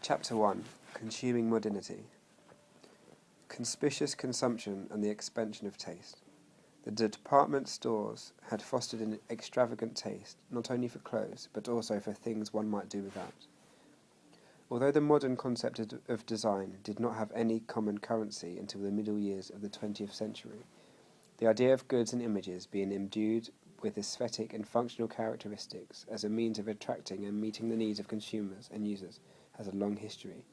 Chapter 1 Consuming Modernity. Conspicuous consumption and the expansion of taste. The department stores had fostered an extravagant taste, not only for clothes, but also for things one might do without. Although the modern concept of design did not have any common currency until the middle years of the 20th century, the idea of goods and images being imbued with aesthetic and functional characteristics as a means of attracting and meeting the needs of consumers and users has a long history,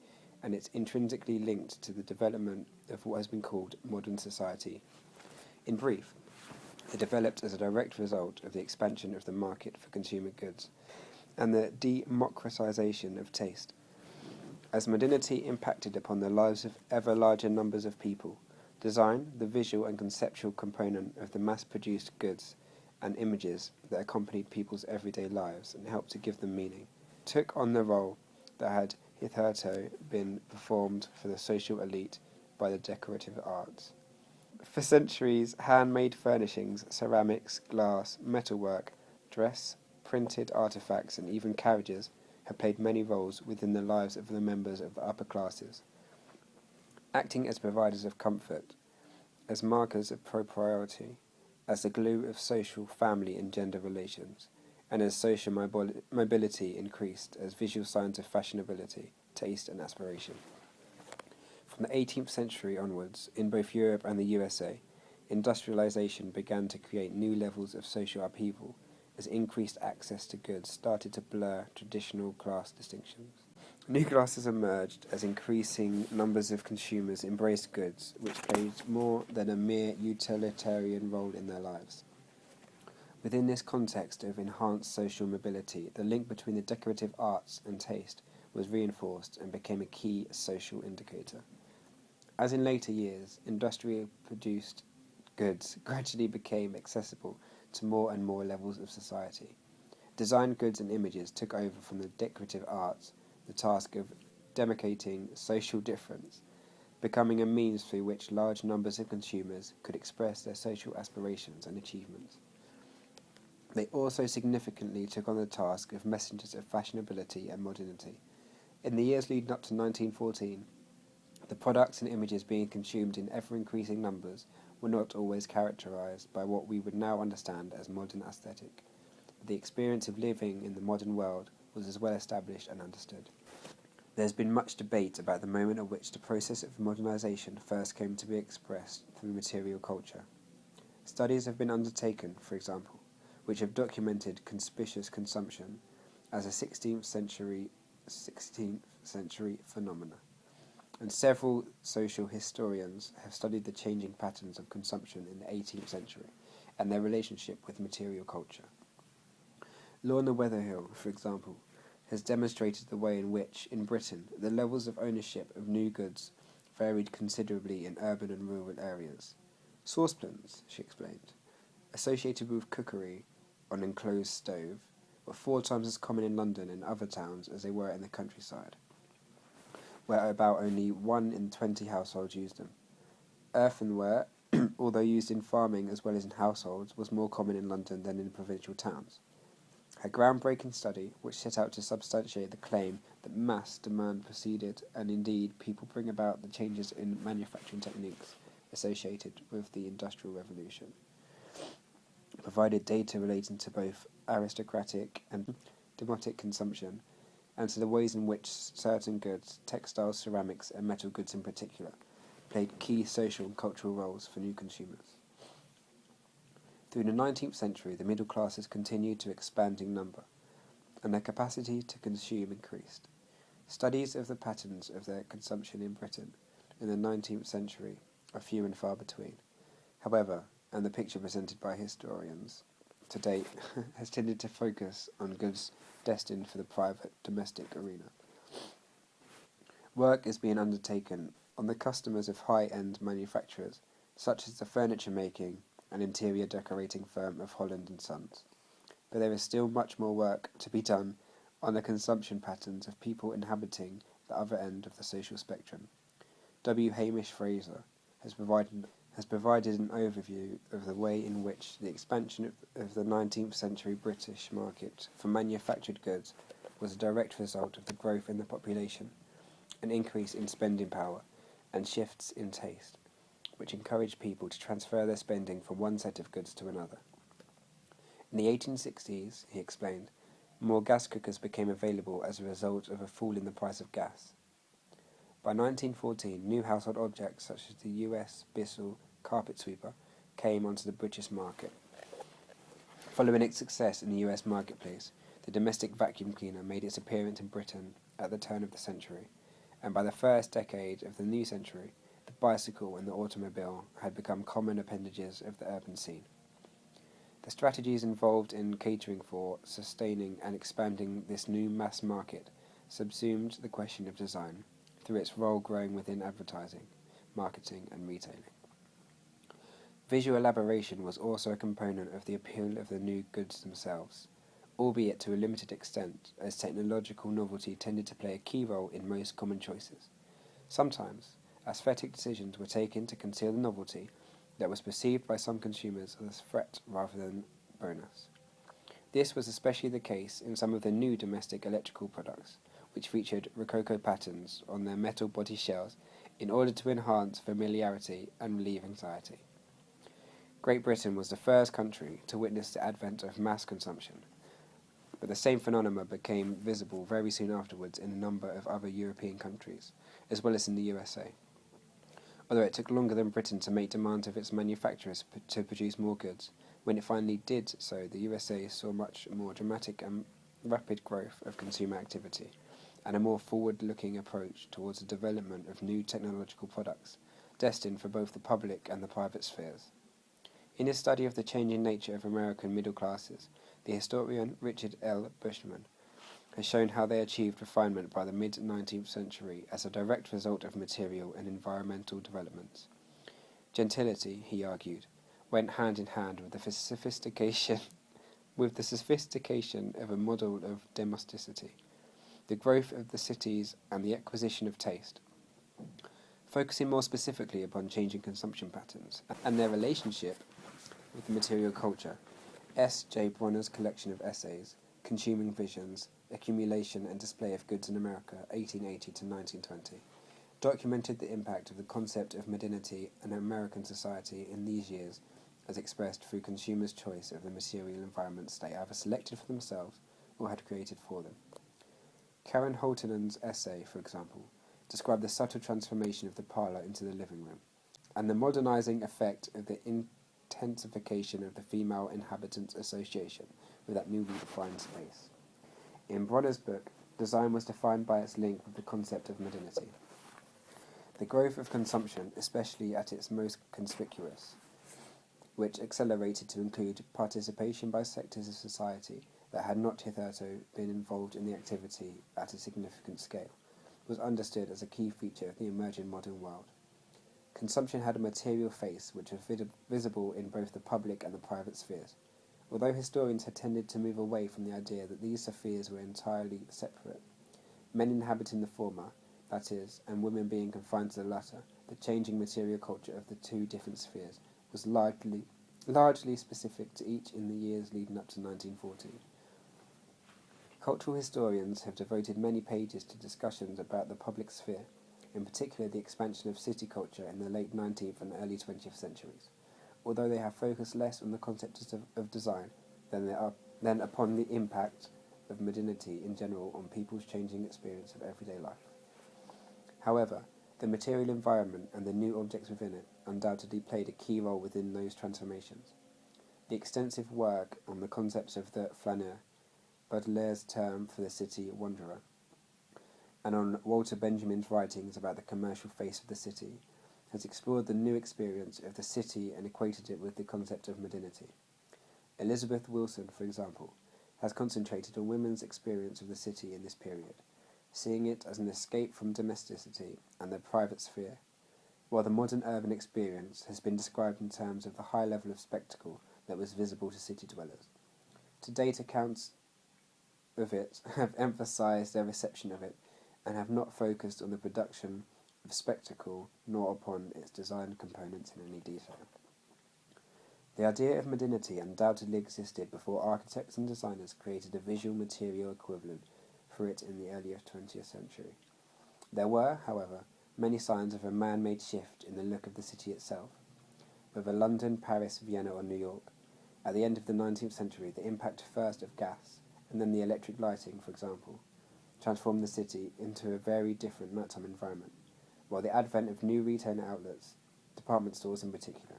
and it's intrinsically linked to the development of what has been called modern society. In brief, it developed as a direct result of the expansion of the market for consumer goods and the democratization of taste. As modernity impacted upon the lives of ever larger numbers of people, design, the visual and conceptual component of the mass-produced goods and images that accompanied people's everyday lives and helped to give them meaning, took on the role that had hitherto been performed for the social elite by the decorative arts. For centuries, handmade furnishings, ceramics, glass, metalwork, dress, printed artifacts, and even carriages have played many roles within the lives of the members of the upper classes, acting as providers of comfort, as markers of propriety, as the glue of social, family, and gender relations, and as social mobility increased as visual signs of fashionability, taste, and aspiration. From the 18th century onwards, in both Europe and the USA, industrialization began to create new levels of social upheaval as increased access to goods started to blur traditional class distinctions. New classes emerged as increasing numbers of consumers embraced goods which played more than a mere utilitarian role in their lives. Within this context of enhanced social mobility, the link between the decorative arts and taste was reinforced and became a key social indicator. As in later years, industrially produced goods gradually became accessible to more and more levels of society. Designed goods and images took over from the decorative arts the task of demarcating social difference, becoming a means through which large numbers of consumers could express their social aspirations and achievements. They also significantly took on the task of messengers of fashionability and modernity. In the years leading up to 1914, the products and images being consumed in ever-increasing numbers were not always characterized by what we would now understand as modern aesthetic. The experience of living in the modern world was as well established and understood. There has been much debate about the moment at which the process of modernization first came to be expressed through material culture. Studies have been undertaken, for example, which have documented conspicuous consumption as a 16th century phenomena, and several social historians have studied the changing patterns of consumption in the 18th century and their relationship with material culture. Lorna Weatherhill, for example, has demonstrated the way in which, in Britain, the levels of ownership of new goods varied considerably in urban and rural areas. Saucepans, she explained, associated with cookery on an enclosed stove, were 4 times as common in London and other towns as they were in the countryside, where about only 1 in 20 households used them. Earthenware, although used in farming as well as in households, was more common in London than in provincial towns. Her groundbreaking study, which set out to substantiate the claim that mass demand proceeded and indeed people bring about the changes in manufacturing techniques associated with the Industrial Revolution, provided data relating to both aristocratic and democratic consumption and to the ways in which certain goods, textiles, ceramics, and metal goods in particular, played key social and cultural roles for new consumers. Through the 19th century, the middle classes continued to expand in number, and their capacity to consume increased. Studies of the patterns of their consumption in Britain in the 19th century are few and far between. However, and the picture presented by historians to date has tended to focus on goods destined for the private, domestic arena. Work is being undertaken on the customers of high-end manufacturers, such as the furniture-making and interior decorating firm of Holland & Sons. But there is still much more work to be done on the consumption patterns of people inhabiting the other end of the social spectrum. W. Hamish Fraser has provided an overview of the way in which the expansion of the 19th century British market for manufactured goods was a direct result of the growth in the population an increase in spending power, and shifts in taste, which encouraged people to transfer their spending from one set of goods to another. In the 1860s, he explained, more gas cookers became available as a result of a fall in the price of gas. By 1914, new household objects such as the US Bissell carpet sweeper came onto the British market. Following its success in the US marketplace, the domestic vacuum cleaner made its appearance in Britain at the turn of the century, and by the first decade of the new century, the bicycle and the automobile had become common appendages of the urban scene. The strategies involved in catering for, sustaining, and expanding this new mass market subsumed the question of design, through its role growing within advertising, marketing, and retailing. Visual elaboration was also a component of the appeal of the new goods themselves, albeit to a limited extent, as technological novelty tended to play a key role in most common choices. Sometimes, aesthetic decisions were taken to conceal the novelty that was perceived by some consumers as a threat rather than bonus. This was especially the case in some of the new domestic electrical products, which featured rococo patterns on their metal body shells in order to enhance familiarity and relieve anxiety. Great Britain was the first country to witness the advent of mass consumption, but the same phenomena became visible very soon afterwards in a number of other European countries, as well as in the USA. Although it took longer than Britain to make demands of its manufacturers to produce more goods, when it finally did so, the USA saw much more dramatic and rapid growth of consumer activity, and a more forward-looking approach towards the development of new technological products, destined for both the public and the private spheres. In his study of the changing nature of American middle classes, the historian Richard L. Bushman has shown how they achieved refinement by the mid-19th century as a direct result of material and environmental developments. Gentility, he argued, went hand in hand with the sophistication of a model of domesticity, the growth of the cities, and the acquisition of taste. Focusing more specifically upon changing consumption patterns and their relationship with the material culture, S. J. Bronner's collection of essays, Consuming Visions, Accumulation and Display of Goods in America, 1880 to 1920, documented the impact of the concept of modernity on American society in these years as expressed through consumers' choice of the material environments they either selected for themselves or had created for them. Karen Holtonen's essay, for example, described the subtle transformation of the parlour into the living room, and the modernising effect of the intensification of the female inhabitants' association with that newly defined space. In Bronner's book, design was defined by its link with the concept of modernity. The growth of consumption, especially at its most conspicuous, which accelerated to include participation by sectors of society that had not hitherto been involved in the activity at a significant scale, was understood as a key feature of the emerging modern world. Consumption had a material face which was visible in both the public and the private spheres, although historians had tended to move away from the idea that these spheres were entirely separate. Men inhabiting the former, that is, and women being confined to the latter, the changing material culture of the two different spheres was largely specific to each in the years leading up to 1914. Cultural historians have devoted many pages to discussions about the public sphere, in particular the expansion of city culture in the late 19th and early 20th centuries, although they have focused less on the concepts of design than upon the impact of modernity in general on people's changing experience of everyday life. However, the material environment and the new objects within it undoubtedly played a key role within those transformations. The extensive work on the concepts of the flaneur, Baudelaire's term for the city wanderer, and on Walter Benjamin's writings about the commercial face of the city, has explored the new experience of the city and equated it with the concept of modernity. Elizabeth Wilson, for example, has concentrated on women's experience of the city in this period, seeing it as an escape from domesticity and the private sphere, while the modern urban experience has been described in terms of the high level of spectacle that was visible to city dwellers. To date, accounts of it have emphasized their reception of it and have not focused on the production of spectacle nor upon its design components in any detail. The idea of modernity undoubtedly existed before architects and designers created a visual material equivalent for it in the earlier 20th century. There were, however, many signs of a man-made shift in the look of the city itself. Whether London, Paris, Vienna or New York, at the end of the 19th century the impact first of gas, and then the electric lighting, for example, transformed the city into a very different nighttime environment, while the advent of new retail outlets, department stores in particular,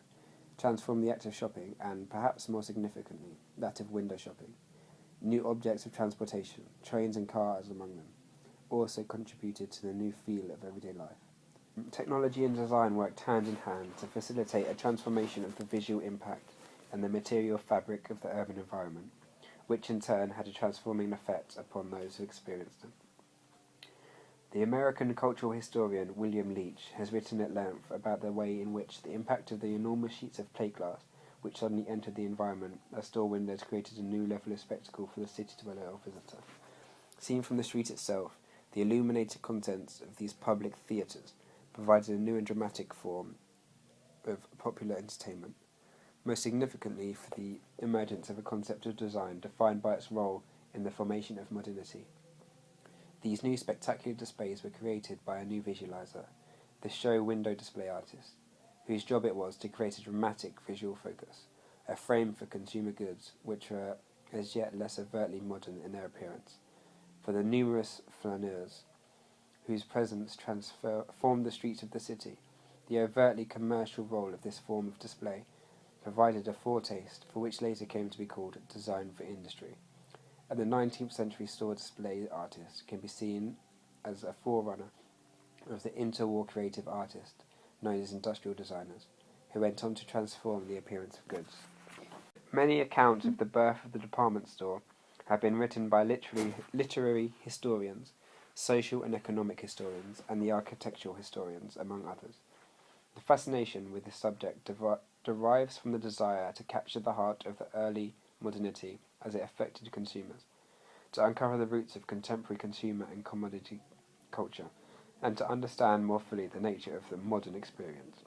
transformed the act of shopping and, perhaps more significantly, that of window shopping. New objects of transportation, trains and cars among them, also contributed to the new feel of everyday life. Technology and design worked hand in hand to facilitate a transformation of the visual impact and the material fabric of the urban environment, which in turn had a transforming effect upon those who experienced them. The American cultural historian William Leach has written at length about the way in which the impact of the enormous sheets of plate glass which suddenly entered the environment as store windows created a new level of spectacle for the city dweller or visitor. Seen from the street itself, the illuminated contents of these public theatres provided a new and dramatic form of popular entertainment, most significantly for the emergence of a concept of design defined by its role in the formation of modernity. These new spectacular displays were created by a new visualizer, the show window display artist, whose job it was to create a dramatic visual focus, a frame for consumer goods which were as yet less overtly modern in their appearance. For the numerous flaneurs, whose presence transformed the streets of the city, the overtly commercial role of this form of display provided a foretaste for which later came to be called design for industry. And the 19th century store display artist can be seen as a forerunner of the interwar creative artist known as industrial designers, who went on to transform the appearance of goods. Many accounts of the birth of the department store have been written by literary historians, social and economic historians, and the architectural historians, among others. The fascination with this subject derives from the desire to capture the heart of the early modernity as it affected consumers, to uncover the roots of contemporary consumer and commodity culture, and to understand more fully the nature of the modern experience.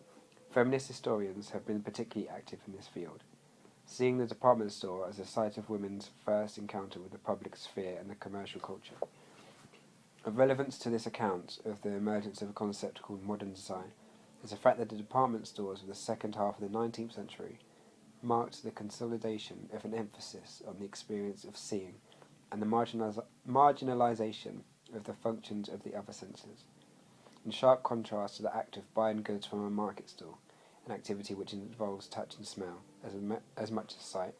Feminist historians have been particularly active in this field, seeing the department store as a site of women's first encounter with the public sphere and the commercial culture. Of relevance to this account of the emergence of a concept called modern design is the fact that the department stores of the second half of the 19th century marked the consolidation of an emphasis on the experience of seeing and the marginalization of the functions of the other senses, in sharp contrast to the act of buying goods from a market stall, an activity which involves touch and smell as much as sight.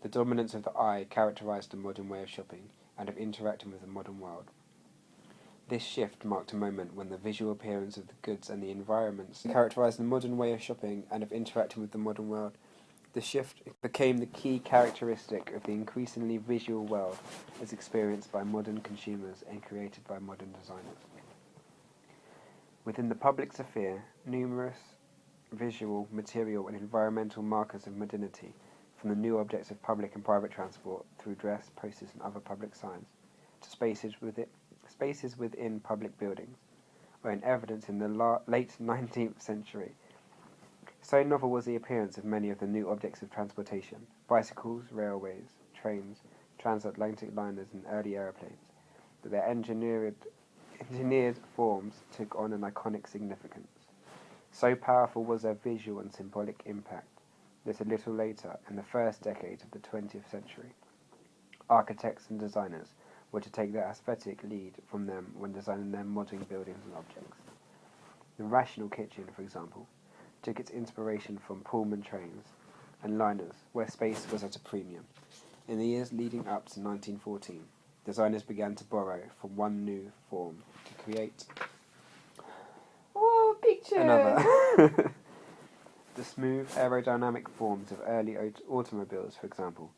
The dominance of the eye characterized the modern way of shopping and of interacting with the modern world. This shift marked a moment when the visual appearance of the goods and the environments characterized the modern way of shopping and of interacting with the modern world. The shift became the key characteristic of the increasingly visual world as experienced by modern consumers and created by modern designers. Within the public sphere, numerous visual, material and environmental markers of modernity, from the new objects of public and private transport through dress, posters and other public signs, to spaces within public buildings, were in evidence in the late 19th century. So novel was the appearance of many of the new objects of transportation, bicycles, railways, trains, transatlantic liners and early aeroplanes, that their engineered forms took on an iconic significance. So powerful was their visual and symbolic impact that a little later, in the first decade of the 20th century, architects and designers were to take their aesthetic lead from them when designing their modern buildings and objects. The rational kitchen, for example, took its inspiration from Pullman trains and liners, where space was at a premium. In the years leading up to 1914, designers began to borrow from one new form to create another. The smooth, aerodynamic forms of early automobiles, for example,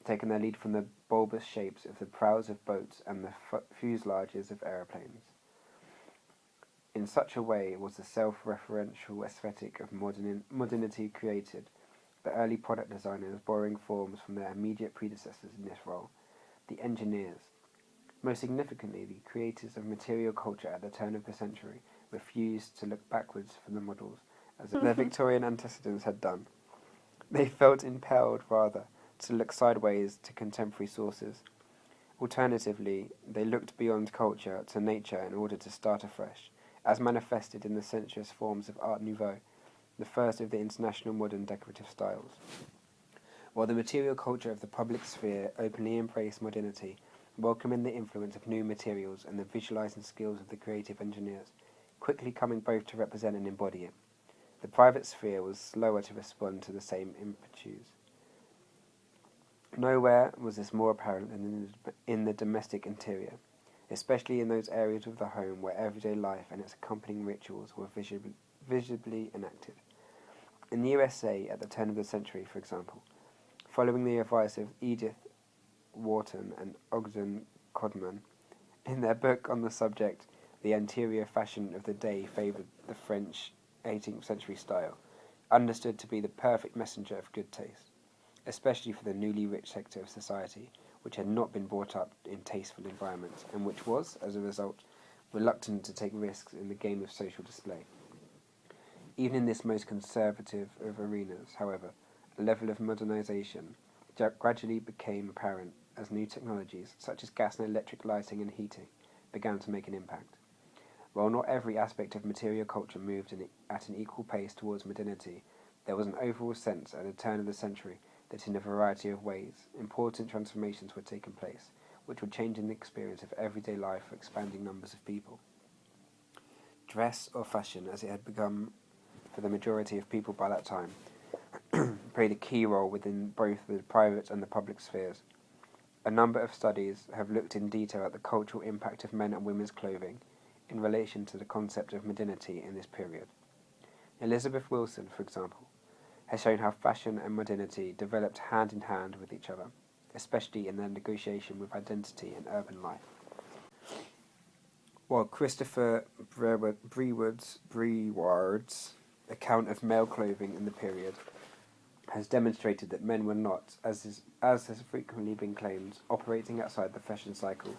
taking their lead from the bulbous shapes of the prows of boats and the fuselages of aeroplanes. In such a way was the self-referential aesthetic of modernity created, the early product designers borrowing forms from their immediate predecessors in this role, the engineers. Most significantly, the creators of material culture at the turn of the century refused to look backwards from the models, as their Victorian antecedents had done. They felt impelled, rather, to look sideways to contemporary sources, Alternatively, they looked beyond culture to nature in order to start afresh, as manifested in the sensuous forms of Art Nouveau, the first of the international modern decorative styles. While the material culture of the public sphere openly embraced modernity, welcoming the influence of new materials and the visualizing skills of the creative engineers, quickly coming both to represent and embody it, the private sphere was slower to respond to the same impetus. Nowhere was this more apparent than in the domestic interior, especially in those areas of the home where everyday life and its accompanying rituals were visibly enacted. In the USA at the turn of the century, for example, following the advice of Edith Wharton and Ogden Codman, in their book on the subject, the interior fashion of the day favoured the French 18th century style, understood to be the perfect messenger of good taste, especially for the newly rich sector of society, which had not been brought up in tasteful environments, and which was, as a result, reluctant to take risks in the game of social display. Even in this most conservative of arenas, however, a level of modernization gradually became apparent as new technologies, such as gas and electric lighting and heating, began to make an impact. While not every aspect of material culture moved at an equal pace towards modernity, there was an overall sense at the turn of the century that in a variety of ways, important transformations were taking place, which were changing the experience of everyday life for expanding numbers of people. Dress, or fashion, as it had become for the majority of people by that time, played a key role within both the private and the public spheres. A number of studies have looked in detail at the cultural impact of men and women's clothing in relation to the concept of modernity in this period. Elizabeth Wilson, for example, has shown how fashion and modernity developed hand in hand with each other, especially in their negotiation with identity and urban life. While Christopher Breward's account of male clothing in the period has demonstrated that men were not, as has frequently been claimed, operating outside the fashion cycle,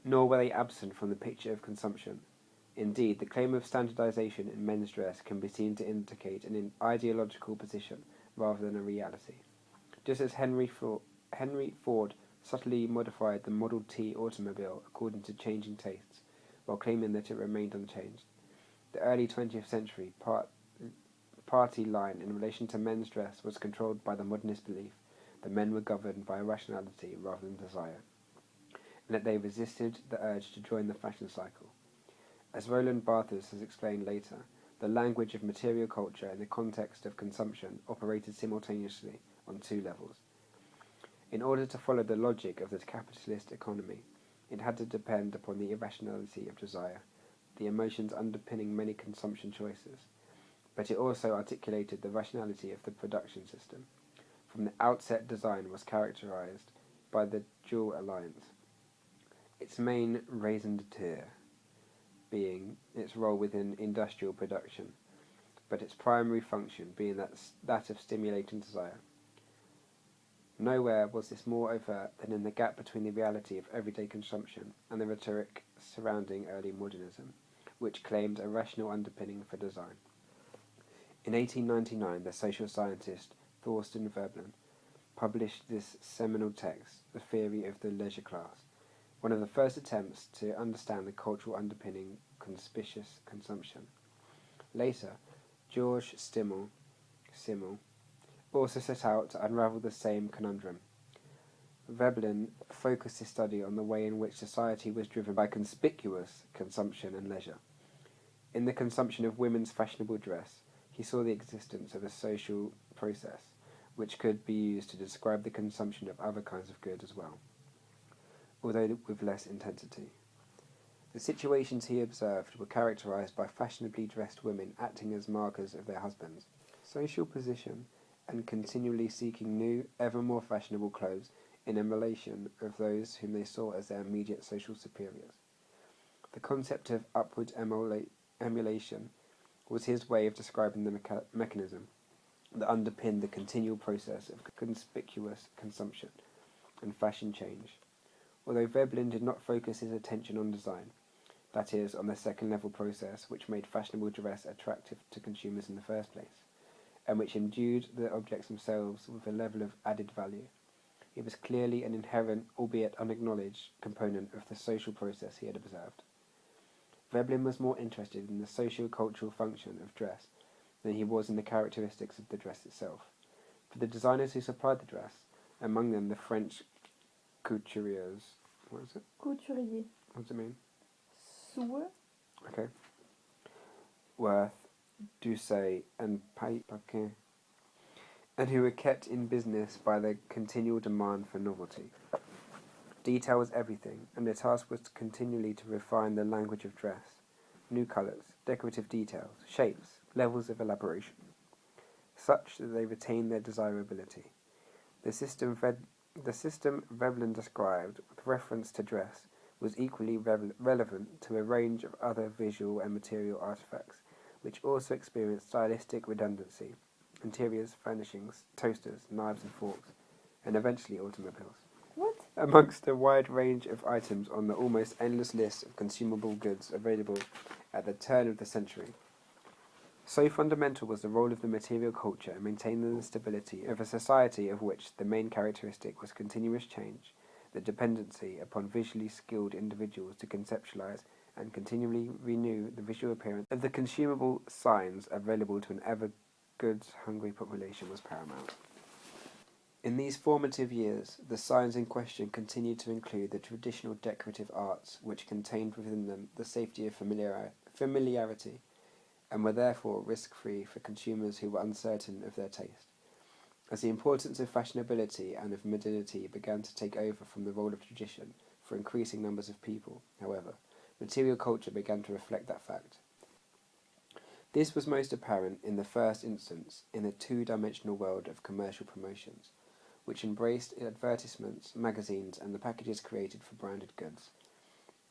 nor were they absent from the picture of consumption. Indeed, the claim of standardization in men's dress can be seen to indicate an ideological position rather than a reality. Just as Henry Ford subtly modified the Model T automobile according to changing tastes, while claiming that it remained unchanged, the early 20th century party line in relation to men's dress was controlled by the modernist belief that men were governed by rationality rather than desire, and that they resisted the urge to join the fashion cycle. As Roland Barthes has explained later, the language of material culture in the context of consumption operated simultaneously on two levels. In order to follow the logic of the capitalist economy, it had to depend upon the irrationality of desire, the emotions underpinning many consumption choices, but it also articulated the rationality of the production system. From the outset, design was characterized by the dual alliance, its main raison d'etre being its role within industrial production, but its primary function being that of stimulating desire. Nowhere was this more overt than in the gap between the reality of everyday consumption and the rhetoric surrounding early modernism, which claimed a rational underpinning for design. In 1899, the social scientist Thorsten Veblen published this seminal text, The Theory of the Leisure Class, one of the first attempts to understand the cultural underpinning conspicuous consumption. Later, George Simmel also set out to unravel the same conundrum. Veblen focused his study on the way in which society was driven by conspicuous consumption and leisure. In the consumption of women's fashionable dress, he saw the existence of a social process which could be used to describe the consumption of other kinds of goods as well, although with less intensity. The situations he observed were characterized by fashionably dressed women acting as markers of their husbands' social position and continually seeking new, ever more fashionable clothes in emulation of those whom they saw as their immediate social superiors. The concept of upward emulation was his way of describing the mechanism that underpinned the continual process of conspicuous consumption and fashion change. Although Veblen did not focus his attention on design, that is, on the second-level process which made fashionable dress attractive to consumers in the first place, and which endued the objects themselves with a level of added value, It was clearly an inherent, albeit unacknowledged, component of the social process he had observed. Veblen was more interested in the socio-cultural function of dress than he was in the characteristics of the dress itself. For the designers who supplied the dress, among them the French couturiers, what is it? Couturier. What does it mean? Sourd. Okay. Worth, Doucet, and Paquin, and who were kept in business by the continual demand for novelty. Detail was everything, and their task was continually to refine the language of dress, new colours, decorative details, shapes, levels of elaboration, such that they retained their desirability. The system Veblen described, with reference to dress, was equally relevant to a range of other visual and material artefacts, which also experienced stylistic redundancy: interiors, furnishings, toasters, knives and forks, and eventually automobiles. What? Amongst a wide range of items on the almost endless list of consumable goods available at the turn of the century. So fundamental was the role of the material culture in maintaining the stability of a society of which the main characteristic was continuous change, the dependency upon visually skilled individuals to conceptualize and continually renew the visual appearance of the consumable signs available to an ever goods-hungry population was paramount. In these formative years, the signs in question continued to include the traditional decorative arts, which contained within them the safety of familiarity, and were therefore risk-free for consumers who were uncertain of their taste. As the importance of fashionability and of modernity began to take over from the role of tradition for increasing numbers of people, however, material culture began to reflect that fact. This was most apparent in the first instance in the two-dimensional world of commercial promotions, which embraced advertisements, magazines, and the packages created for branded goods.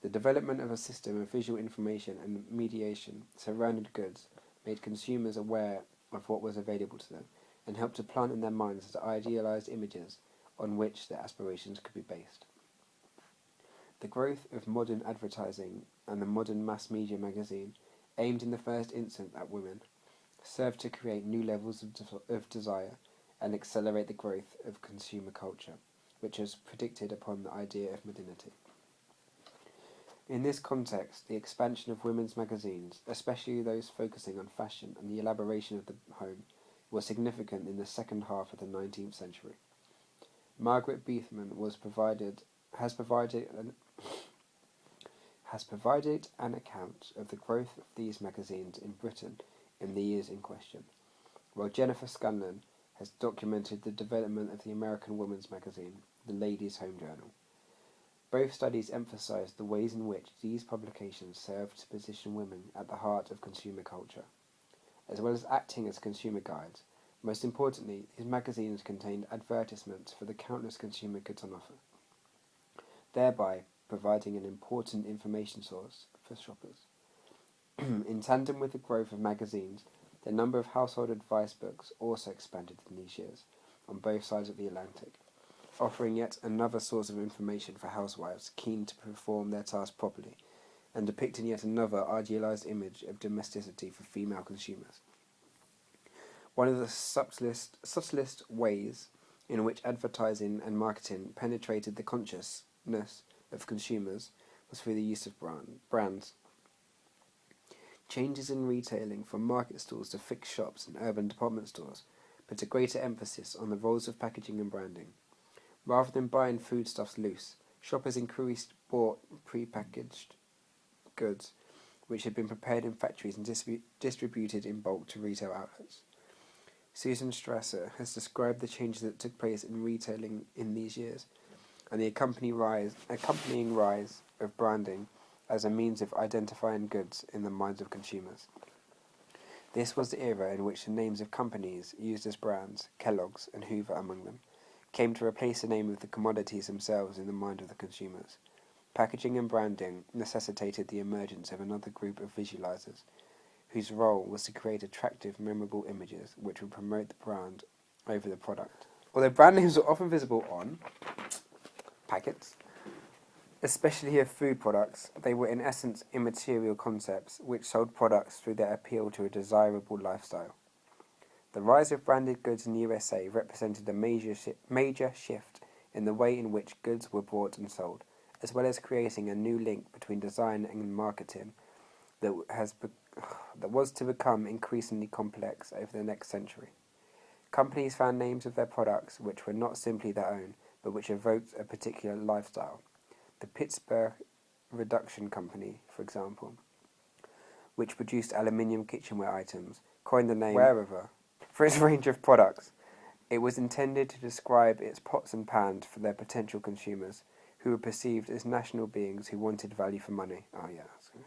The development of a system of visual information and mediation surrounding goods made consumers aware of what was available to them, and helped to plant in their minds the idealized images on which their aspirations could be based. The growth of modern advertising and the modern mass media magazine, aimed in the first instance at women, served to create new levels of desire and accelerate the growth of consumer culture, which was predicted upon the idea of modernity. In this context, the expansion of women's magazines, especially those focusing on fashion and the elaboration of the home, was significant in the second half of the 19th century. Margaret Beethman has provided an account of the growth of these magazines in Britain in the years in question, while Jennifer Scanlon has documented the development of the American women's magazine, the Ladies' Home Journal. Both studies emphasized the ways in which these publications served to position women at the heart of consumer culture. As well as acting as consumer guides, most importantly, these magazines contained advertisements for the countless consumer goods on offer, thereby providing an important information source for shoppers. In tandem with the growth of magazines, the number of household advice books also expanded in these years, on both sides of the Atlantic, offering yet another source of information for housewives keen to perform their task properly, and depicting yet another idealized image of domesticity for female consumers. One of the subtlest ways in which advertising and marketing penetrated the consciousness of consumers was through the use of brands. Changes in retailing from market stalls to fixed shops and urban department stores put a greater emphasis on the roles of packaging and branding. Rather than buying foodstuffs loose, shoppers bought pre-packaged goods which had been prepared in factories and distributed in bulk to retail outlets. Susan Strasser has described the changes that took place in retailing in these years, and the accompanying rise of branding as a means of identifying goods in the minds of consumers. This was the era in which the names of companies used as brands, Kellogg's and Hoover among them, came to replace the name of the commodities themselves in the mind of the consumers. Packaging and branding necessitated the emergence of another group of visualizers, whose role was to create attractive, memorable images which would promote the brand over the product. Although brand names were often visible on packets, especially of food products, they were in essence immaterial concepts which sold products through their appeal to a desirable lifestyle. The rise of branded goods in the USA represented a major shift in the way in which goods were bought and sold, as well as creating a new link between design and marketing that was to become increasingly complex over the next century. Companies found names of their products which were not simply their own, but which evoked a particular lifestyle. The Pittsburgh Reduction Company, for example, which produced aluminium kitchenware items, coined the name Wherever for its range of products. It was intended to describe its pots and pans for their potential consumers, who were perceived as national beings who wanted value for money. Oh yeah, that's good.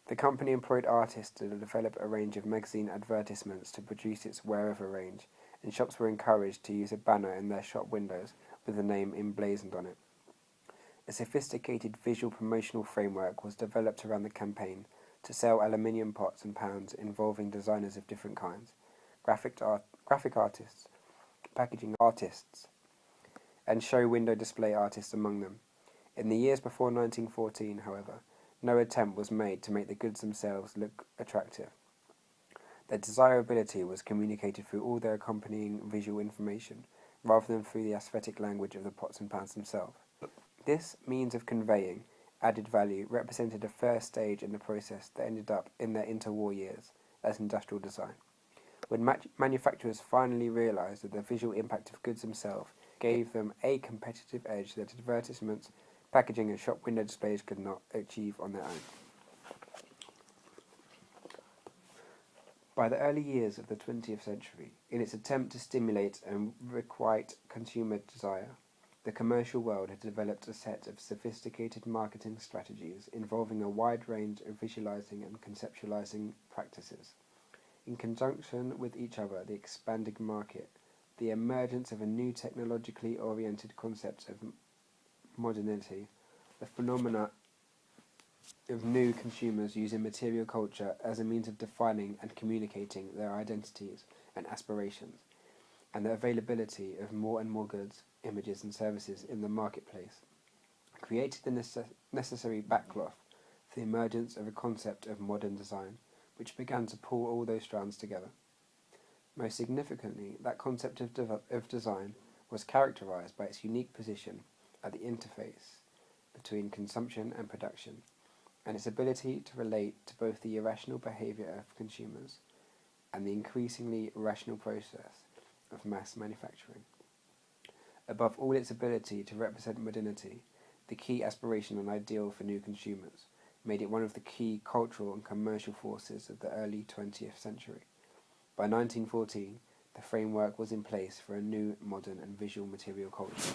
The company employed artists to develop a range of magazine advertisements to produce its Wherever range, and shops were encouraged to use a banner in their shop windows with the name emblazoned on it. A sophisticated visual promotional framework was developed around the campaign to sell aluminium pots and pans involving designers of different kinds, graphic artists, packaging artists, and show window display artists among them. In the years before 1914, however, no attempt was made to make the goods themselves look attractive. Their desirability was communicated through all their accompanying visual information, rather than through the aesthetic language of the pots and pans themselves. This means of conveying added value represented a first stage in the process that ended up in their interwar years as industrial design. When manufacturers finally realized that the visual impact of goods themselves gave them a competitive edge that advertisements, packaging and shop window displays could not achieve on their own. By the early years of the 20th century, in its attempt to stimulate and requite consumer desire, the commercial world had developed a set of sophisticated marketing strategies involving a wide range of visualizing and conceptualizing practices. In conjunction with each other, the expanding market, the emergence of a new technologically oriented concept of modernity, the phenomena of new consumers using material culture as a means of defining and communicating their identities and aspirations, and the availability of more and more goods, images and services in the marketplace, created the necessary backcloth for the emergence of a concept of modern design, which began to pull all those strands together. Most significantly, that concept of design was characterized by its unique position at the interface between consumption and production, and its ability to relate to both the irrational behavior of consumers and the increasingly rational process of mass manufacturing. Above all, its ability to represent modernity, the key aspiration and ideal for new consumers, made it one of the key cultural and commercial forces of the early 20th century. By 1914, the framework was in place for a new, modern and visual material culture,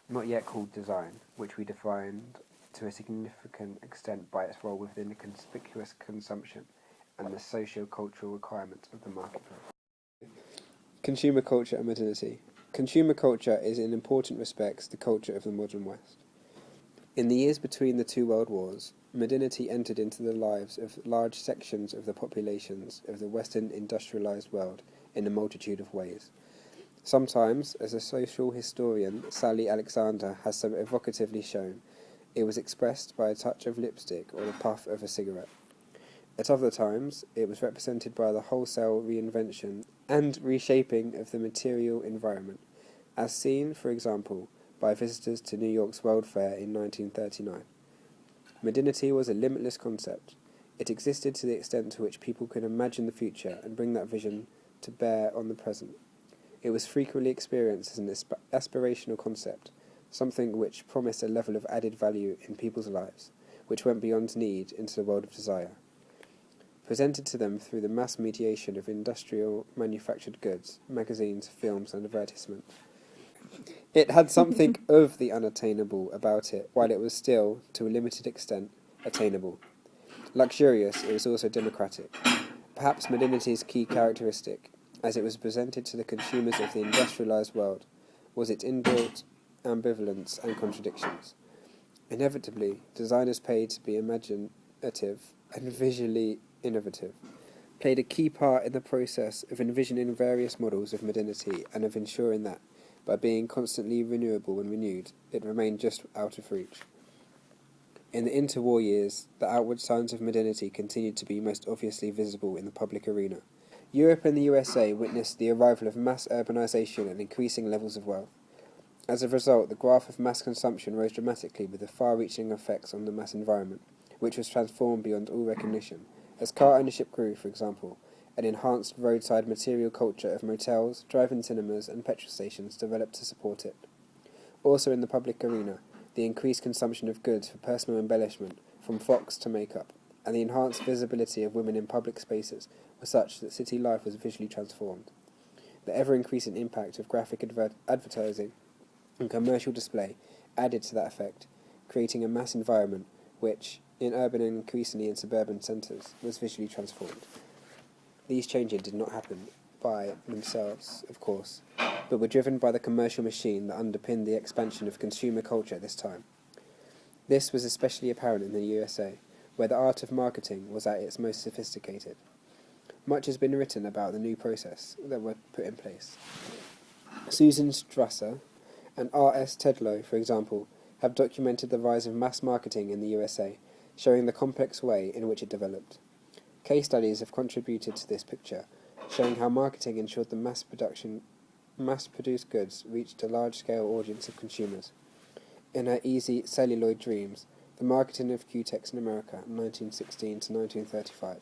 not yet called design, which we defined to a significant extent by its role within the conspicuous consumption and the socio-cultural requirements of the marketplace. Consumer culture and modernity. Consumer culture is in important respects the culture of the modern West. In the years between the two world wars, modernity entered into the lives of large sections of the populations of the Western industrialized world in a multitude of ways. Sometimes, as a social historian Sally Alexander has so evocatively shown, it was expressed by a touch of lipstick or the puff of a cigarette. At other times, it was represented by the wholesale reinvention and reshaping of the material environment, as seen, for example, by visitors to New York's World Fair in 1939. Modernity was a limitless concept. It existed to the extent to which people could imagine the future and bring that vision to bear on the present. It was frequently experienced as an aspirational concept, something which promised a level of added value in people's lives, which went beyond need into the world of desire. Presented to them through the mass mediation of industrial manufactured goods, magazines, films and advertisements. It had something of the unattainable about it, while it was still, to a limited extent, attainable. Luxurious, it was also democratic. Perhaps modernity's key characteristic, as it was presented to the consumers of the industrialized world, was its inbuilt ambivalence and contradictions. Inevitably, designers paid to be imaginative and visually innovative, played a key part in the process of envisioning various models of modernity and of ensuring that, by being constantly renewable and renewed, it remained just out of reach. In the interwar years, the outward signs of modernity continued to be most obviously visible in the public arena. Europe and the USA witnessed the arrival of mass urbanization and increasing levels of wealth. As a result, the graph of mass consumption rose dramatically with the far-reaching effects on the mass environment, which was transformed beyond all recognition. As car ownership grew, for example, an enhanced roadside material culture of motels, drive-in cinemas and petrol stations developed to support it. Also in the public arena, the increased consumption of goods for personal embellishment, from frocks to makeup, and the enhanced visibility of women in public spaces were such that city life was visually transformed. The ever-increasing impact of graphic advertising and commercial display added to that effect, creating a mass environment which, in urban and increasingly in suburban centres, was visually transformed. These changes did not happen by themselves, of course, but were driven by the commercial machine that underpinned the expansion of consumer culture at this time. This was especially apparent in the USA, where the art of marketing was at its most sophisticated. Much has been written about the new process that were put in place. Susan Strasser and R.S. Tedlow, for example, have documented the rise of mass marketing in the USA, showing the complex way in which it developed. Case studies have contributed to this picture, showing how marketing ensured the mass-produced goods reached a large-scale audience of consumers. In her easy celluloid dreams, The Marketing of Q-Tex in America, 1916 to 1935,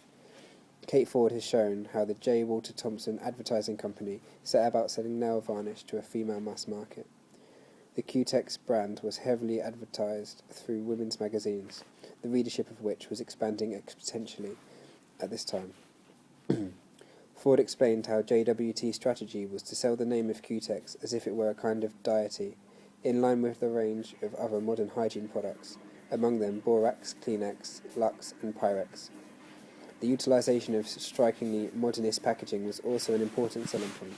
Kate Ford has shown how the J. Walter Thompson Advertising Company set about selling nail varnish to a female mass market. The Q-Tex brand was heavily advertised through women's magazines, the readership of which was expanding exponentially at this time. Ford explained how JWT's strategy was to sell the name of Q-Tex as if it were a kind of deity, in line with the range of other modern hygiene products, among them Borax, Kleenex, Lux and Pyrex. The utilisation of strikingly modernist packaging was also an important selling point.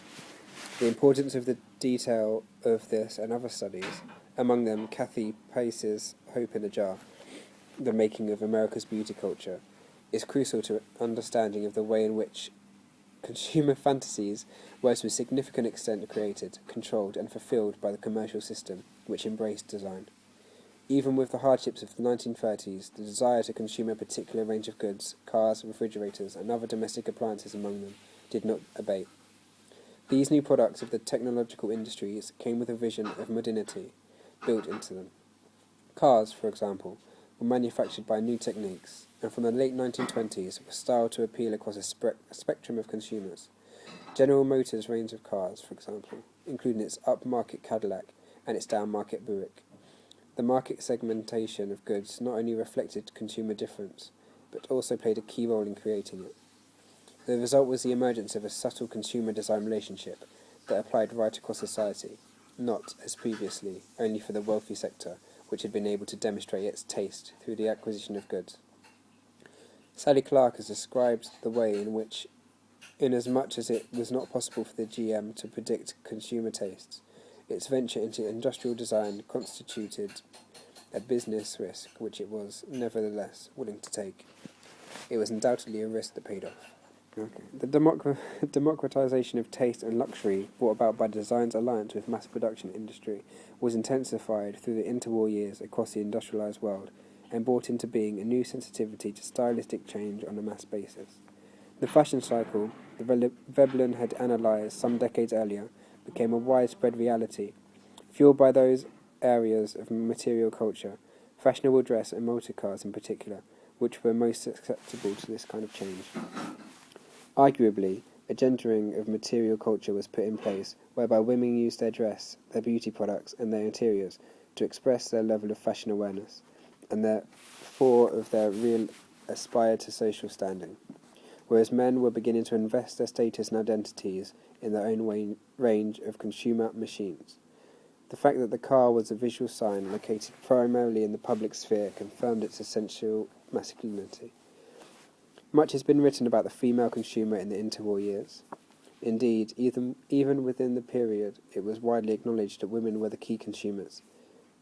The importance of the detail of this and other studies, among them Kathy Pace's Hope in a Jar, The Making of America's Beauty Culture, is crucial to understanding of the way in which consumer fantasies were to a significant extent created, controlled and fulfilled by the commercial system which embraced design. Even with the hardships of the 1930s, the desire to consume a particular range of goods, cars, refrigerators and other domestic appliances among them, did not abate. These new products of the technological industries came with a vision of modernity built into them. Cars, for example, were manufactured by new techniques, and from the late 1920s were styled to appeal across a spectrum of consumers. General Motors' range of cars, for example, including its upmarket Cadillac and its downmarket Buick. The market segmentation of goods not only reflected consumer difference, but also played a key role in creating it. The result was the emergence of a subtle consumer design relationship that applied right across society, not, as previously, only for the wealthy sector, which had been able to demonstrate its taste through the acquisition of goods. Sally Clark has described the way in which, inasmuch as it was not possible for the GM to predict consumer tastes, its venture into industrial design constituted a business risk which it was, nevertheless, willing to take. It was undoubtedly a risk that paid off. The democratization of taste and luxury brought about by design's alliance with mass production industry was intensified through the interwar years across the industrialized world and brought into being a new sensitivity to stylistic change on a mass basis. The fashion cycle, the Veblen had analysed some decades earlier, became a widespread reality, fueled by those areas of material culture, fashionable dress and motor cars in particular, which were most susceptible to this kind of change. Arguably, a gendering of material culture was put in place, whereby women used their dress, their beauty products and their interiors to express their level of fashion awareness, and therefore of their real aspire to social standing, whereas men were beginning to invest their status and identities in their own range of consumer machines. The fact that the car was a visual sign located primarily in the public sphere confirmed its essential masculinity. Much has been written about the female consumer in the interwar years. Indeed, even within the period, it was widely acknowledged that women were the key consumers.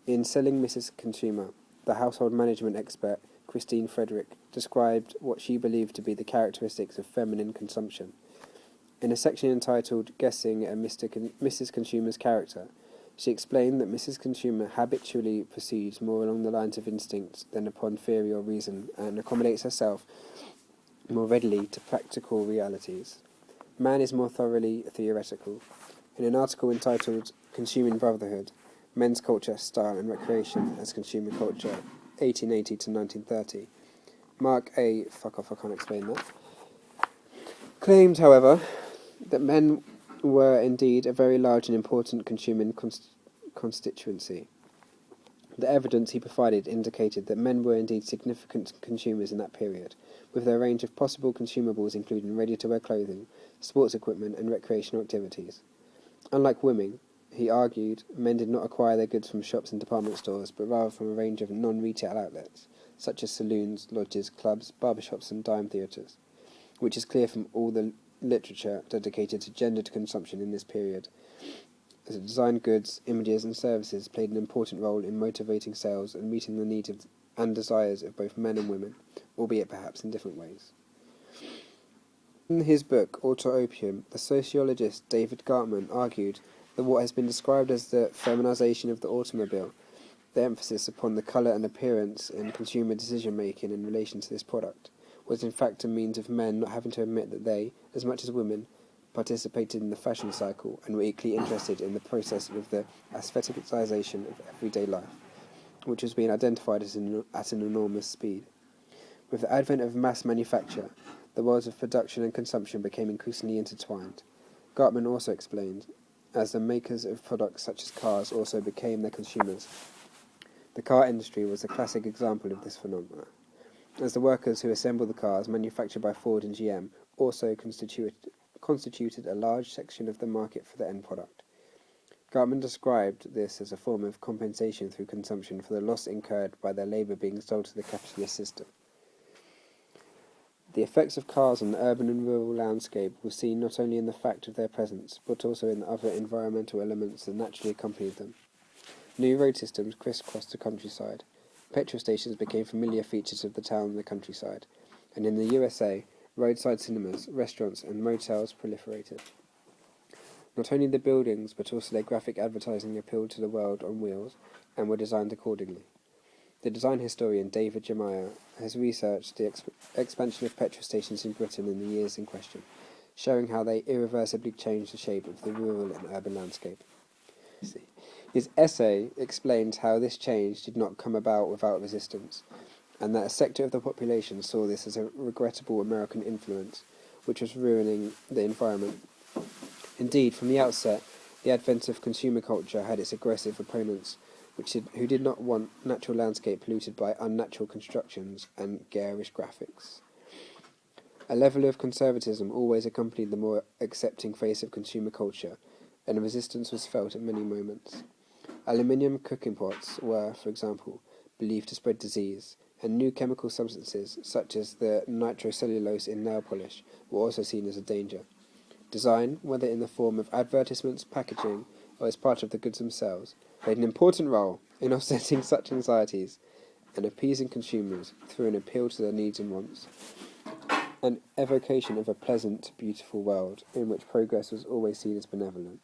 In Selling Mrs. Consumer, the household management expert Christine Frederick described what she believed to be the characteristics of feminine consumption. In a section entitled Guessing a Mrs. Consumer's Character, she explained that Mrs. Consumer habitually proceeds more along the lines of instinct than upon theory or reason, and accommodates herself more readily to practical realities. Man is more thoroughly theoretical. In an article entitled Consuming Brotherhood, Men's Culture, Style and Recreation as Consumer Culture, 1880 to 1930. Mark A. Fuck off, I can't explain that. Claimed, however, that men were indeed a very large and important consuming constituency. The evidence he provided indicated that men were indeed significant consumers in that period, with their range of possible consumables including ready-to-wear clothing, sports equipment and recreational activities. Unlike women, he argued, men did not acquire their goods from shops and department stores, but rather from a range of non-retail outlets, such as saloons, lodges, clubs, barbershops and dime theatres, which is clear from all the literature dedicated to gendered consumption in this period, as design goods, images and services played an important role in motivating sales and meeting the needs and desires of both men and women, albeit perhaps in different ways. In his book Auto Opium, the sociologist David Gartman argued that what has been described as the feminization of the automobile, the emphasis upon the colour and appearance in consumer decision-making in relation to this product, was in fact a means of men not having to admit that they, as much as women, participated in the fashion cycle and were equally interested in the process of the aestheticization of everyday life, which was being identified as at an enormous speed. With the advent of mass manufacture, the worlds of production and consumption became increasingly intertwined. Gartman also explained, as the makers of products such as cars also became their consumers. The car industry was a classic example of this phenomenon, as the workers who assembled the cars manufactured by Ford and GM also constituted a large section of the market for the end product. Gartman described this as a form of compensation through consumption for the loss incurred by their labour being sold to the capitalist system. The effects of cars on the urban and rural landscape were seen not only in the fact of their presence, but also in the other environmental elements that naturally accompanied them. New road systems crisscrossed the countryside. Petrol stations became familiar features of the town and the countryside, and in the USA, roadside cinemas, restaurants and motels proliferated. Not only the buildings, but also their graphic advertising appealed to the world on wheels and were designed accordingly. The design historian David Jemiah has researched the expansion of petrol stations in Britain in the years in question, showing how they irreversibly changed the shape of the rural and urban landscape. His essay explains how this change did not come about without resistance, and that a sector of the population saw this as a regrettable American influence, which was ruining the environment. Indeed, from the outset, the advent of consumer culture had its aggressive opponents, who did not want natural landscape polluted by unnatural constructions and garish graphics. A level of conservatism always accompanied the more accepting face of consumer culture, and resistance was felt at many moments. Aluminium cooking pots were, for example, believed to spread disease, and new chemical substances, such as the nitrocellulose in nail polish, were also seen as a danger. Design, whether in the form of advertisements, packaging, or as part of the goods themselves, played an important role in offsetting such anxieties and appeasing consumers through an appeal to their needs and wants, an evocation of a pleasant, beautiful world in which progress was always seen as benevolent.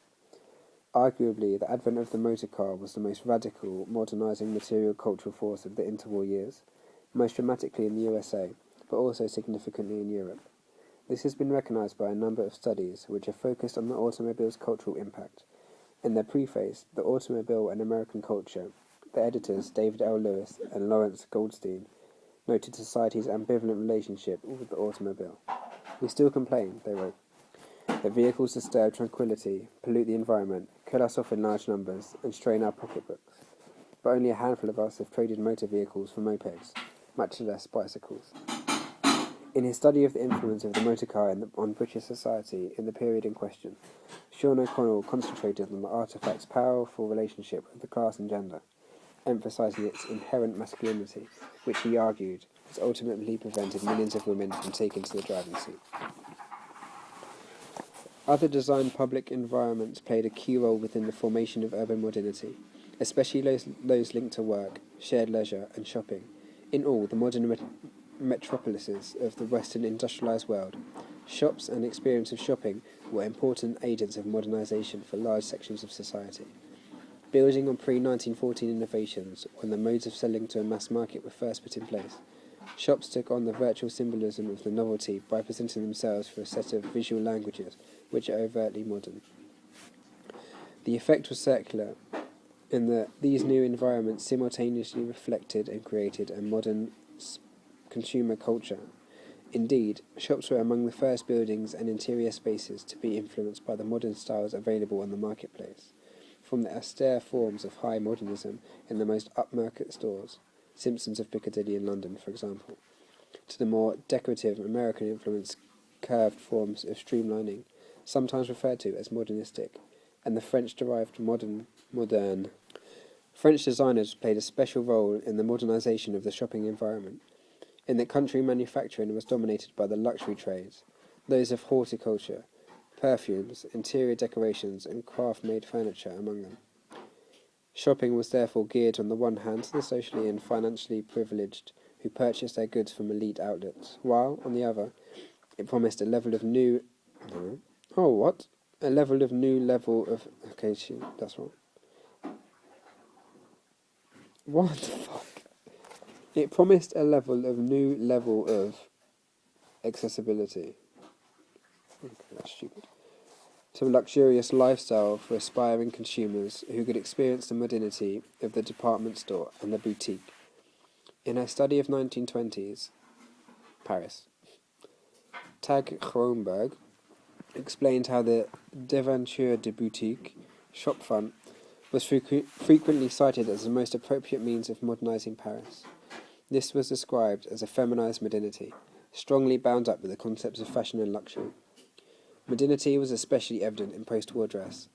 Arguably, the advent of the motor car was the most radical, modernising material cultural force of the interwar years, most dramatically in the USA, but also significantly in Europe. This has been recognised by a number of studies which have focused on the automobile's cultural impact. In their preface, The Automobile and American Culture, the editors David L. Lewis and Lawrence Goldstein noted society's ambivalent relationship with the automobile. "We still complain," they wrote, "that vehicles disturb tranquility, pollute the environment, kill us off in large numbers, and strain our pocketbooks. But only a handful of us have traded motor vehicles for mopeds, much less bicycles." In his study of the influence of the motor car on British society in the period in question, Sean O'Connell concentrated on the artefact's powerful relationship with the class and gender, emphasising its inherent masculinity, which he argued has ultimately prevented millions of women from taking to the driving seat. Other designed public environments played a key role within the formation of urban modernity, especially those linked to work, shared leisure and shopping. In all, the modern metropolises of the Western industrialised world, shops and experience of shopping were important agents of modernisation for large sections of society. Building on pre-1914 innovations, when the modes of selling to a mass market were first put in place, shops took on the virtual symbolism of the novelty by presenting themselves for a set of visual languages which are overtly modern. The effect was circular, in that these new environments simultaneously reflected and created a modern consumer culture. Indeed, shops were among the first buildings and interior spaces to be influenced by the modern styles available on the marketplace, from the austere forms of high modernism in the most upmarket stores, Simpsons of Piccadilly in London, for example, to the more decorative American-influenced curved forms of streamlining, sometimes referred to as modernistic, and the French-derived modern. French designers played a special role in the modernisation of the shopping environment, in that country manufacturing was dominated by the luxury trades, those of horticulture, perfumes, interior decorations, and craft-made furniture among them. Shopping was therefore geared on the one hand to the socially and financially privileged who purchased their goods from elite outlets, while, on the other, it promised a level of new... Oh, what? A level of new level of... Okay, that's wrong. What the fuck? It promised a new level of accessibility. Okay, that's stupid. To a luxurious lifestyle for aspiring consumers who could experience the modernity of the department store and the boutique. In her study of 1920s Paris, Tag Kronberg explained how the devanture de boutique, shop front, was frequently cited as the most appropriate means of modernising Paris. This was described as a feminised modernity, strongly bound up with the concepts of fashion and luxury. Modernity was especially evident in post-war dress.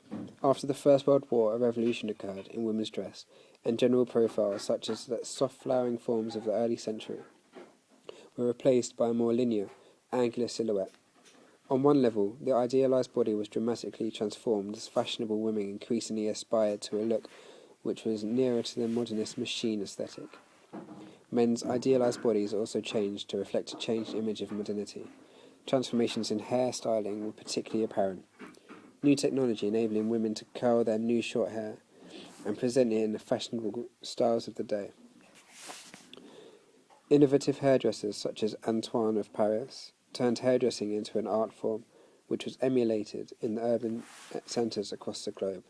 After the First World War, a revolution occurred in women's dress, and general profiles such as the soft flowering forms of the early century were replaced by a more linear, angular silhouette. On one level, the idealised body was dramatically transformed as fashionable women increasingly aspired to a look which was nearer to the modernist machine aesthetic. Men's idealised bodies also changed to reflect a changed image of modernity. Transformations in hair styling were particularly apparent. New technology enabling women to curl their new short hair and present it in the fashionable styles of the day. Innovative hairdressers such as Antoine of Paris turned hairdressing into an art form which was emulated in the urban centres across the globe.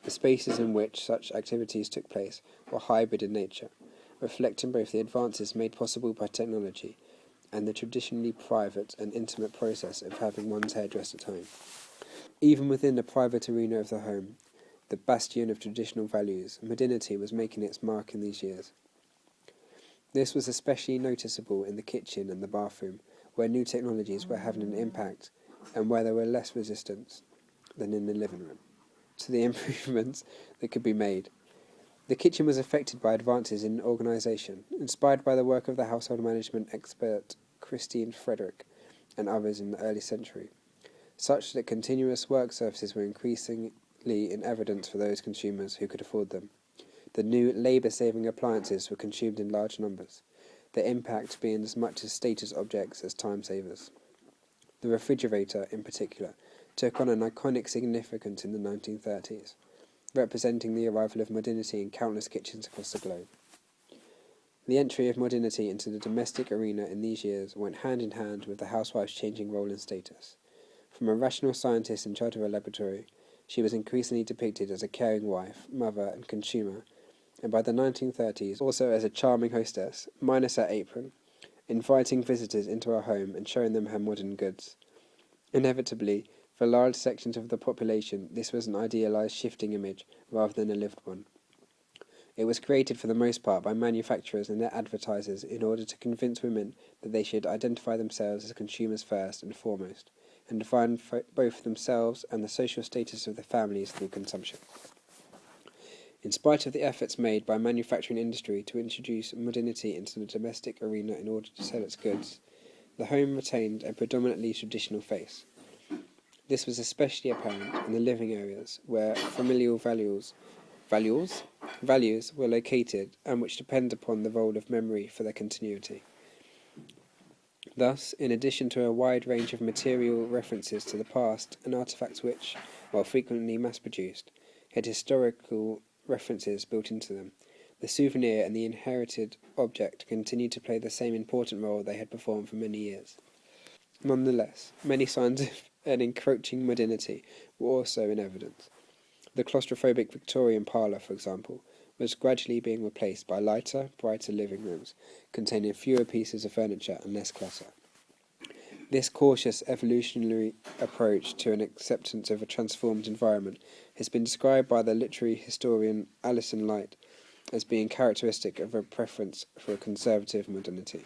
The spaces in which such activities took place were hybrid in nature, reflecting both the advances made possible by technology and the traditionally private and intimate process of having one's hair dressed at home. Even within the private arena of the home, the bastion of traditional values, modernity was making its mark in these years. This was especially noticeable in the kitchen and the bathroom, where new technologies were having an impact and where there were less resistance than in the living room to the improvements that could be made. The kitchen was affected by advances in organisation, inspired by the work of the household management expert Christine Frederick and others in the early century, such that continuous work surfaces were increasingly in evidence for those consumers who could afford them. The new labour-saving appliances were consumed in large numbers, their impact being as much as status objects as time savers. The refrigerator, in particular, took on an iconic significance in the 1930s, representing the arrival of modernity in countless kitchens across the globe. The entry of modernity into the domestic arena in these years went hand in hand with the housewife's changing role and status. From a rational scientist in charge of a laboratory, she was increasingly depicted as a caring wife, mother, and consumer, and by the 1930s also as a charming hostess, minus her apron, inviting visitors into her home and showing them her modern goods. Inevitably, for large sections of the population, this was an idealised shifting image rather than a lived one. It was created for the most part by manufacturers and their advertisers in order to convince women that they should identify themselves as consumers first and foremost, and define both themselves and the social status of their families through consumption. In spite of the efforts made by manufacturing industry to introduce modernity into the domestic arena in order to sell its goods, the home retained a predominantly traditional face. This was especially apparent in the living areas, where familial values were located and which depend upon the role of memory for their continuity. Thus, in addition to a wide range of material references to the past and artifacts which, while frequently mass-produced, had historical references built into them, the souvenir and the inherited object continued to play the same important role they had performed for many years. Nonetheless, many signs of an encroaching modernity were also in evidence. The claustrophobic Victorian parlour, for example, was gradually being replaced by lighter, brighter living rooms, containing fewer pieces of furniture and less clutter. This cautious evolutionary approach to an acceptance of a transformed environment has been described by the literary historian Alison Light as being characteristic of a preference for a conservative modernity.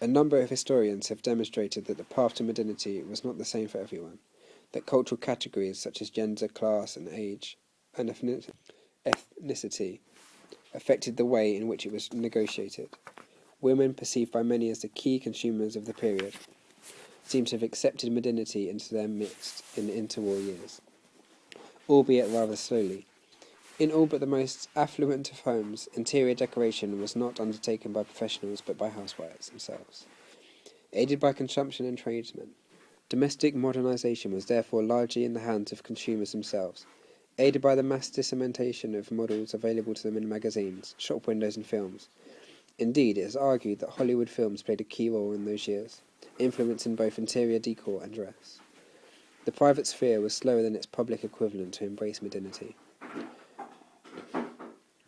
A number of historians have demonstrated that the path to modernity was not the same for everyone, that cultural categories such as gender, class, and age, and ethnicity affected the way in which it was negotiated. Women, perceived by many as the key consumers of the period, seem to have accepted modernity into their midst in the interwar years, albeit rather slowly. In all but the most affluent of homes, interior decoration was not undertaken by professionals but by housewives themselves. Aided by consumption and tradesmen, domestic modernisation was therefore largely in the hands of consumers themselves, aided by the mass dissemination of models available to them in magazines, shop windows and films. Indeed, it is argued that Hollywood films played a key role in those years, influencing both interior decor and dress. The private sphere was slower than its public equivalent to embrace modernity.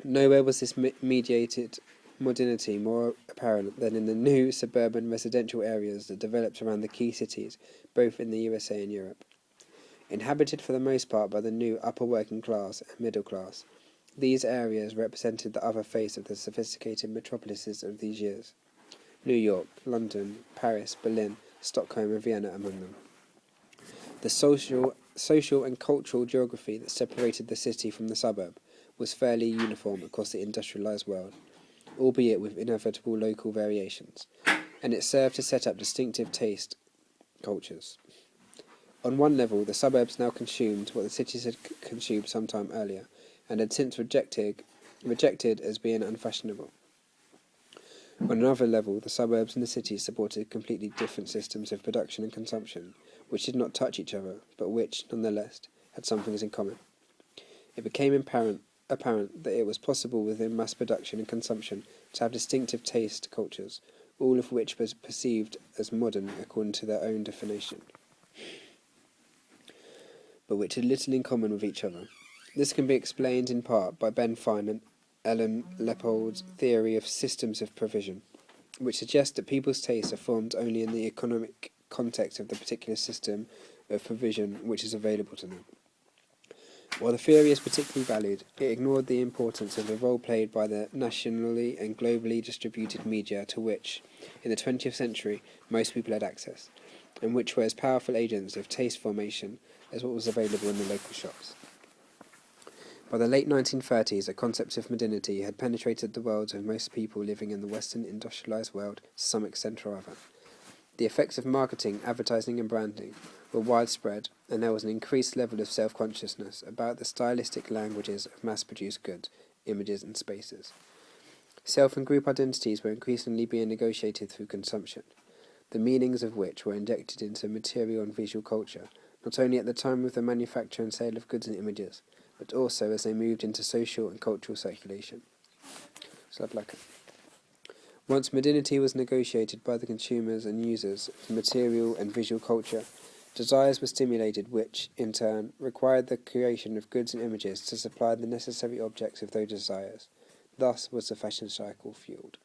Nowhere was this mediated modernity more apparent than in the new suburban residential areas that developed around the key cities, both in the USA and Europe. Inhabited for the most part by the new upper working class and middle class, these areas represented the other face of the sophisticated metropolises of these years. New York, London, Paris, Berlin, Stockholm and Vienna among them. The social and cultural geography that separated the city from the suburb was fairly uniform across the industrialised world, albeit with inevitable local variations, and it served to set up distinctive taste cultures. On one level, the suburbs now consumed what the cities had consumed some time earlier, and had since rejected as being unfashionable. On another level, the suburbs and the cities supported completely different systems of production and consumption, which did not touch each other, but which, nonetheless, had some things in common. It became apparent that it was possible within mass production and consumption to have distinctive taste cultures, all of which was perceived as modern according to their own definition, but which had little in common with each other. This can be explained in part by Ben Fine and Ellen Leopold's theory of systems of provision, which suggests that people's tastes are formed only in the economic context of the particular system of provision which is available to them. While the theory is particularly valid, it ignored the importance of the role played by the nationally and globally distributed media to which, in the 20th century, most people had access, and which were as powerful agents of taste formation as what was available in the local shops. By the late 1930s, a concept of modernity had penetrated the worlds of most people living in the Western industrialised world to some extent or other. The effects of marketing, advertising and branding were widespread, and there was an increased level of self-consciousness about the stylistic languages of mass-produced goods, images and spaces. Self and group identities were increasingly being negotiated through consumption, the meanings of which were injected into material and visual culture, not only at the time of the manufacture and sale of goods and images, but also as they moved into social and cultural circulation. Once modernity was negotiated by the consumers and users of material and visual culture, desires were stimulated which, in turn, required the creation of goods and images to supply the necessary objects of those desires. Thus was the fashion cycle fueled.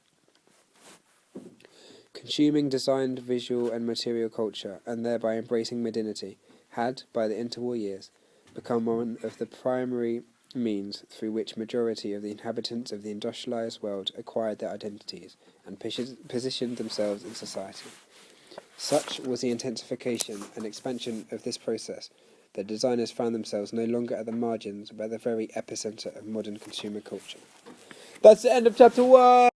Consuming designed visual and material culture, and thereby embracing modernity, had, by the interwar years, become one of the primary means through which majority of the inhabitants of the industrialised world acquired their identities and positioned themselves in society. Such was the intensification and expansion of this process that designers found themselves no longer at the margins but at the very epicentre of modern consumer culture. That's the end of Chapter 1!